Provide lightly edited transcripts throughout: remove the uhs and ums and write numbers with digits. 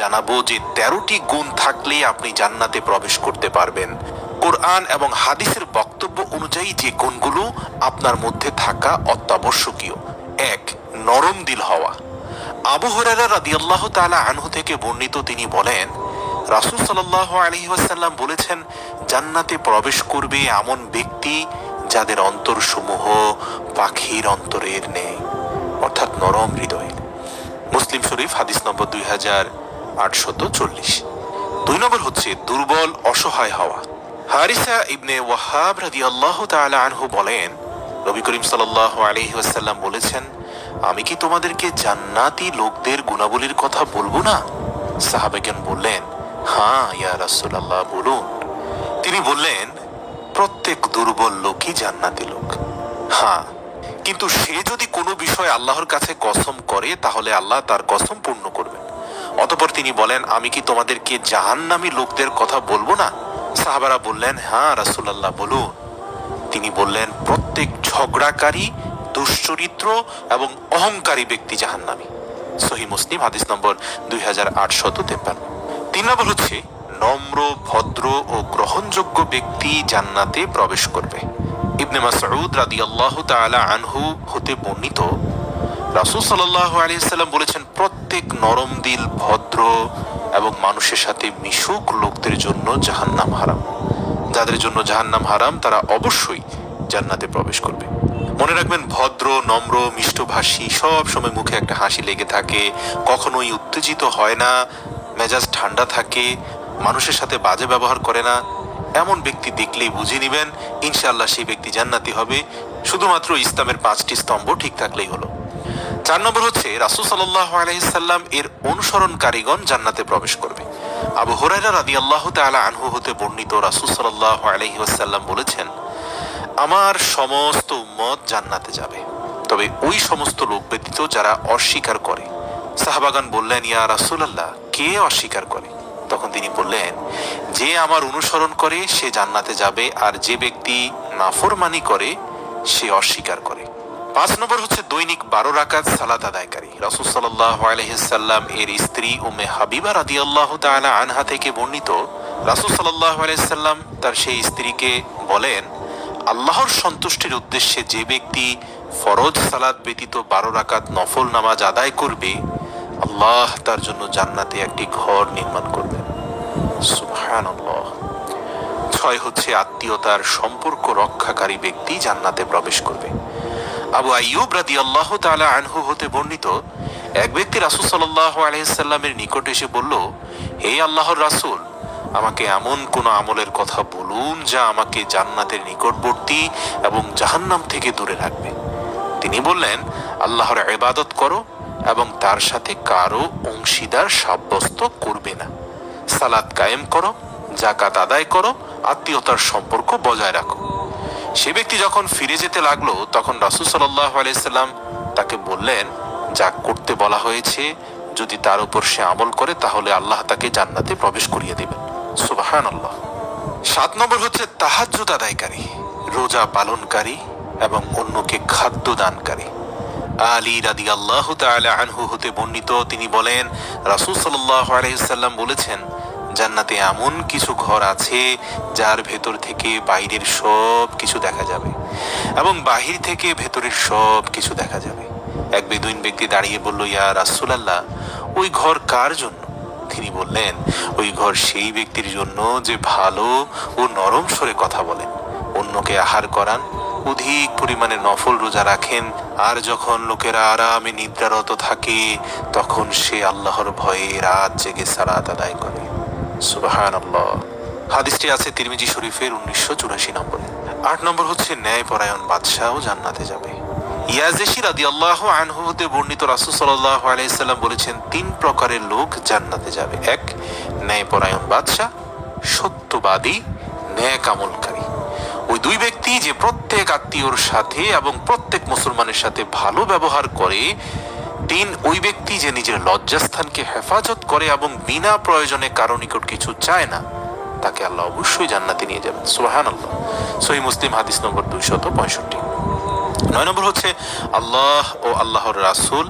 জানাবো যে 13টি গুণ থাকলে আপনি জান্নাতে প্রবেশ করতে পারবেন। কোরআন এবং হাদিসের বক্তব্য অনুযায়ী যে গুণগুলো আপনার মধ্যে থাকা অত্যাবশ্যকীয়। 1. নরম দিল হওয়া। আবু হুরায়রা রাদিয়াল্লাহু তাআলা আনহু থেকে বর্ণিত, তিনি বলেন, রাসূল সাল্লাল্লাহু আলাইহি ওয়াসাল্লাম বলেছেন, জান্নাতে প্রবেশ করবে এমন ব্যক্তি যাদের অন্তরসমূহ পাখির অন্তরের ন্যায়, অর্থাৎ নরম হৃদয়ের। মুসলিম শরীফ হাদিস নম্বর 2840। 2 নম্বর হচ্ছে দুর্বল অসহায় হওয়া। হারিসা ইবনে ওয়াহাব রাদিয়াল্লাহু তাআলা আনহু বলেন, নবী করিম সাল্লাল্লাহু আলাইহি ওয়াসাল্লাম বলেছেন, আমি কি তোমাদেরকে জান্নাতি লোকদের গুণাবলীর কথা বলবো না? সাহাবাগণ বললেন, হ্যাঁ ইয়া রাসূলুল্লাহ, বলুন। তিনি বললেন, প্রত্যেক দুর্বল লোকই জান্নাতি লোক। হ্যাঁ, কিন্তু সে যদি কোনো বিষয় আল্লাহর কাছে কসম করে তাহলে আল্লাহ তার কসম পূর্ণ করবেন। অতঃপর তিনি বলেন, আমি কি তোমাদেরকে জাহান্নামী লোকদের কথা বলবো না? সাহাবারা বললেন, হ্যাঁ রাসূলুল্লাহ, বলুন। তিনি বললেন, প্রত্যেক ঝগড়াকারী, দুশ্চরিত্র এবং অহংকারী ব্যক্তি জাহান্নামী। সহিহ মুসলিম হাদিস নম্বর 2853। 3 নম্বর হচ্ছে নম্র, ভদ্র ও গ্রহণযোগ্য ব্যক্তি জান্নাতে প্রবেশ করবে। ইবনে মাসউদ রাদিয়াল্লাহু তাআলা আনহু হতে বর্ণিত, রাসূল সাল্লাল্লাহু আলাইহি ওয়াসাল্লাম বলেছেন, প্রত্যেক নরম দিল, ভদ্র এবং মানুষের সাথে মিশুক লোকদের জন্য জাহান্নাম হারাম। যাদের জন্য জাহান্নাম হারাম তারা অবশ্যই জান্নাতে প্রবেশ করবে। মনে রাখবেন, ভদ্র, নম্র, মিষ্টভাষী, সব সময় মুখে একটা হাসি লেগে থাকে, কখনোই উত্তেজিত হয় না, মেজাজ ঠান্ডা থাকে, মানুষের সাথে বাজে ব্যবহার করে না, এমন ব্যক্তি দেখলেই বুঝে নিবেন ইনশাআল্লাহ সেই ব্যক্তি জান্নাতি হবে। শুধুমাত্র ইসলামের 5টি স্তম্ভ ঠিক থাকলেই হলো। 4 নম্বর হচ্ছে রাসূল সাল্লাল্লাহু আলাইহি সাল্লাম এর অনুসরণকারীগণ জান্নাতে প্রবেশ করবে। আবু হুরায়রা রাদিয়াল্লাহু তাআলা আনহু হতে বর্ণিত, রাসূল সাল্লাল্লাহু আলাইহি ওয়াসাল্লাম বলেছেন, আমার সমস্ত উম্মত জান্নাতে যাবে, তবে ওই সমস্ত লোক ব্যতীত যারা অস্বীকার করে। সাহাবাগণ বললেন, ইয়া রাসূলুল্লাহ, কে অস্বীকার করে? তখন তিনি বললেন, যে আমার অনুসরণ করে সে জান্নাতে যাবে, আর যে ব্যক্তি নাফরমানি করে সে অস্বীকার করে। 5 নম্বর হচ্ছে দৈনিক 12 রাকাত সালাত আদায়কারী। রাসূল সাল্লাল্লাহু আলাইহি সাল্লাম এর স্ত্রী উম্মে হাবিবা রাদিয়াল্লাহু তাআলা আনহা থেকে বর্ণিত, রাসূল সাল্লাল্লাহু আলাইহি সাল্লাম তার সেই স্ত্রীকে বলেন, আল্লাহর সন্তুষ্টির উদ্দেশ্যে যে ব্যক্তি ফরজ সালাত ব্যতীত 12 রাকাত নফল নামাজ আদায় করবে, আল্লাহ তার জন্য জান্নাতে একটি ঘর নির্মাণ করবেন। সুবহানাল্লাহ। 6 হচ্ছে আত্মীয়তার সম্পর্ক রক্ষাকারী ব্যক্তি জান্নাতে প্রবেশ করবে। আবু আইয়ুব রাদিয়াল্লাহু তাআলা আনহু হতে বর্ণিত, এক ব্যক্তি রাসূল সাল্লাল্লাহু আলাইহি সাল্লামের নিকট এসে বলল, হে আল্লাহর রাসূল, আমাকে এমন কোন আমলের কথা বলুন যা আমাকে জান্নাতের নিকটবর্তী এবং জাহান্নাম থেকে দূরে রাখবে। তিনি বললেন, আল্লাহর ইবাদত করো এবং তার সাথে কারো অংশীদার সাব্যস্ত করবে না, সালাত কায়েম করো, যাকাত আদায় করো, আত্মীয়তার সম্পর্ক বজায় রাখো। সে ব্যক্তি যখন ফিরে যেতে লাগলো তখন রাসূল সাল্লাল্লাহু আলাইহি সাল্লাম তাকে বললেন, যা করতে বলা হয়েছে যদি তার উপর সে আমল করে তাহলে আল্লাহ তাকে জান্নাতে প্রবেশ করিয়ে দেবেন। সুবহানাল্লাহ। 7 নম্বর হচ্ছে তাহাজ্জুদ আদায়কারী, রোজা পালনকারী এবং অন্যকে খাদ্য দানকারী। আলী রাদিয়াল্লাহু তাআলা আনহু হতে বর্ণিত, তিনি বলেন, রাসূল সাল্লাল্লাহু আলাইহি সাল্লাম বলেছেন, জান্নাতে এমন কিছু ঘর আছে যার ভেতর থেকে বাইরের সব কিছু দেখা যাবে এবং বাহির থেকে ভেতরের সব কিছু দেখা যাবে। এক বেদুইন ব্যক্তি দাঁড়িয়ে বলল, ইয়া রাসূলুল্লাহ, ওই ঘর কার জন্য? তিনি বললেন, ওই ঘর সেই ব্যক্তির জন্য যে ভালো ও নরম স্বরে কথা বলেন, অন্যকে আহার করান, অধিক পরিমাণে নফল রোজা রাখেন, আর যখন লোকেরা আরামে নিদ্রারত থাকে তখন সে আল্লাহর ভয়ে রাত জেগে সালাত আদায় করে। সুবহানাল্লাহ। হাদিসটি আছে তিরমিজি শরীফের 1984 নম্বরে। 8 নম্বর হচ্ছে ন্যায়পরায়ণ বাদশাহ জান্নাতে যাবে। ইয়াজিশি রাদিয়াল্লাহু আনহু হতে বর্ণিত, রাসূল সাল্লাল্লাহু আলাইহি সাল্লাম বলেছেন, 3 প্রকারের লোক জান্নাতে যাবে। 1. ন্যায়পরায়ণ বাদশাহ, সত্যবাদী, নেক আমলকারী। ওই 2 ব্যক্তি যে প্রত্যেক আত্মীয়র সাথে এবং প্রত্যেক মুসলমানের সাথে ভালো ব্যবহার করে। 3. ওই ব্যক্তি যে নিজের লজ্জাস্থানকে হেফাজত করে এবং বিনা প্রয়োজনে কারো নিকট কিছু চায় না, তাকে আল্লাহ অবশ্যই জান্নাতে নিয়ে যাবেন। সুবহানাল্লাহ। সহিহ মুসলিম হাদিস নম্বর 265। 9 নম্বর হচ্ছে আল্লাহ ও আল্লাহর রাসূল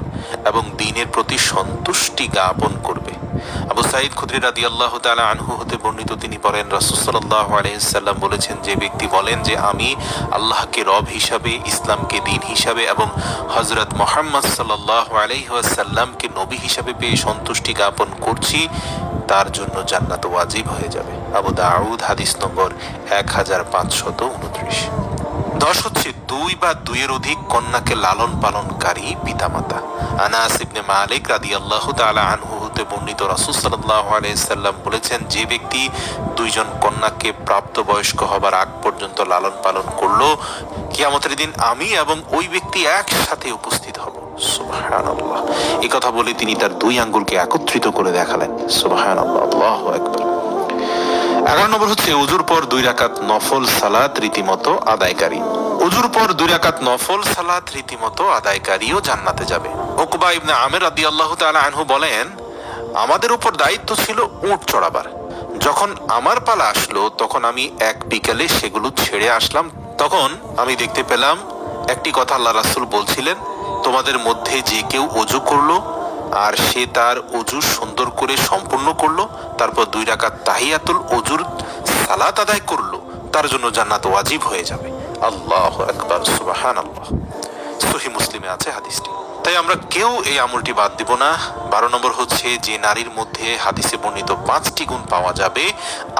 এবং দ্বীনের প্রতি সন্তুষ্টি জ্ঞাপন করবে। আবু সাঈদ খুদরি রাদিয়াল্লাহু তাআলা আনহু হতে বর্ণিত, তিনি বলেন রাসূল সাল্লাল্লাহু আলাইহি ওয়াসাল্লাম বলেছেন, যে ব্যক্তি বলেন যে আমি আল্লাহকে রব হিসাবে, ইসলামকে দ্বীন হিসাবে এবং হযরত মুহাম্মদ সাল্লাল্লাহু আলাইহি ওয়াসাল্লামকে নবী হিসাবে পেয়ে সন্তুষ্টি জ্ঞাপন করছি, তার জন্য জান্নাত ওয়াজিব হয়ে যাবে। আবু দাউদ হাদিস নম্বর 1529। 10 হচ্ছে 2 বা 2 এর অধিক কন্যাকে লালন পালনকারী পিতামাতা। আনাস ইবনে মালিক রাদিয়াল্লাহু তাআলা আনহু হতে বর্ণিত, রাসূল সাল্লাল্লাহু আলাইহি সাল্লাম বলেছেন, যে ব্যক্তি 2 জন কন্যাকে প্রাপ্তবয়স্ক হবার আগ পর্যন্ত লালন পালন করলো, কিয়ামতের দিন আমি এবং ওই ব্যক্তি একসাথে উপস্থিত হব। সুবহানাল্লাহ। এই কথা বলে তিনি তার 2 আঙ্গুলকে একত্রিত করে দেখালেন। সুবহানাল্লাহ, আল্লাহু আকবার। 11 নম্বর হচ্ছে ওযুর পর 2 রাকাত নফল সালাত রীতিমতো আদায়কারী। ওযুর পর 2 রাকাত নফল সালাত রীতিমতো আদায়কারীও জান্নাতে যাবে। উকবা ইবনে আমির রাদিয়াল্লাহু তাআলা আনহু বলেন, আমাদের উপর দায়িত্ব ছিল উট চড়াবার। যখন আমার পালা আসলো তখন আমি এক বিকেলে সেগুলো ছেড়ে আসলাম। তখন আমি দেখতে পেলাম একটি কথা আল্লাহ রাসূল বলছিলেন, তোমাদের মধ্যে যে কেউ ওযু করলো আর সে তার ওযু সুন্দর করে সম্পূর্ণ করলো, তারপর 2 রাকাত তাহিয়াতুল ওযুর সালাত আদায় করলো, তার জন্য জান্নাত ওয়াজিব হয়ে যাবে। আল্লাহু আকবার, সুবহানাল্লাহ। সহিহ মুসলিমে আছে হাদিসটি। তাই আমরা কেউ এই আমলটি বাদ দিব না। 12 নম্বর হচ্ছে, যে নারীর মধ্যে হাদিসে বর্ণিত 5টি গুণ পাওয়া যাবে।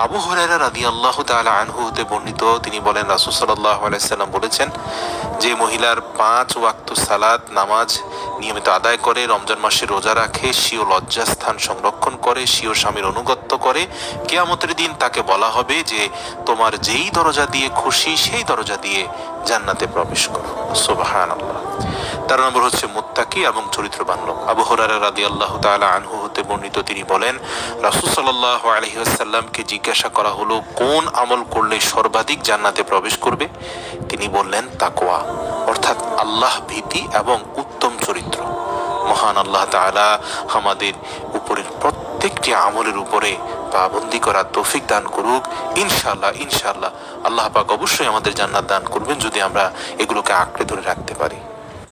আবু হুরায়রা রাদিয়াল্লাহু তাআলা আনহু হতে বর্ণিত, তিনি বলেন রাসূল সাল্লাল্লাহু আলাইহি সাল্লাম বলেছেন, যে মহিলার 5 ওয়াক্ত সালাত নামাজ নিয়মিত আদায় করে, রমজান মাসে রোজা রাখে, স্বীয় লজ্জাস্থান সংরক্ষণ করে, স্বীয় স্বামীর অনুগত্য করে, কিয়ামতের দিন তাকে বলা হবে যে তোমার যেই দরজা দিয়ে খুশি সেই দরজা দিয়ে জান্নাতে প্রবেশ করো। সুবহানাল্লাহ। 13 নম্বর হচ্ছে মুত্তাকি এবং চরিত্রবান লোক। আবু হুরায়রা রাদিয়াল্লাহু তাআলা আনহু হতে বর্ণিত, তিনি বলেন রাসূল সাল্লাল্লাহু আলাইহি ওয়াসাল্লামকে জিজ্ঞাসা করা হলো, কোন আমল করলে সর্বাধিক জান্নাতে প্রবেশ করবে? তিনি বললেন তাকওয়া, অর্থাৎ আল্লাহ ভীতি এবং উত্তম চরিত্র। মহান আল্লাহ তাআলা আমাদের উপরের প্রত্যেকটি আমলের উপরে পাবন্দি করার তৌফিক দান করুক। ইনশাআল্লাহ ইনশাআল্লাহ আল্লাহ পাক অবশ্যই আমাদের জান্নাত দান করবেন যদি আমরা এগুলোকে আঁকড়ে ধরে রাখতে পারি।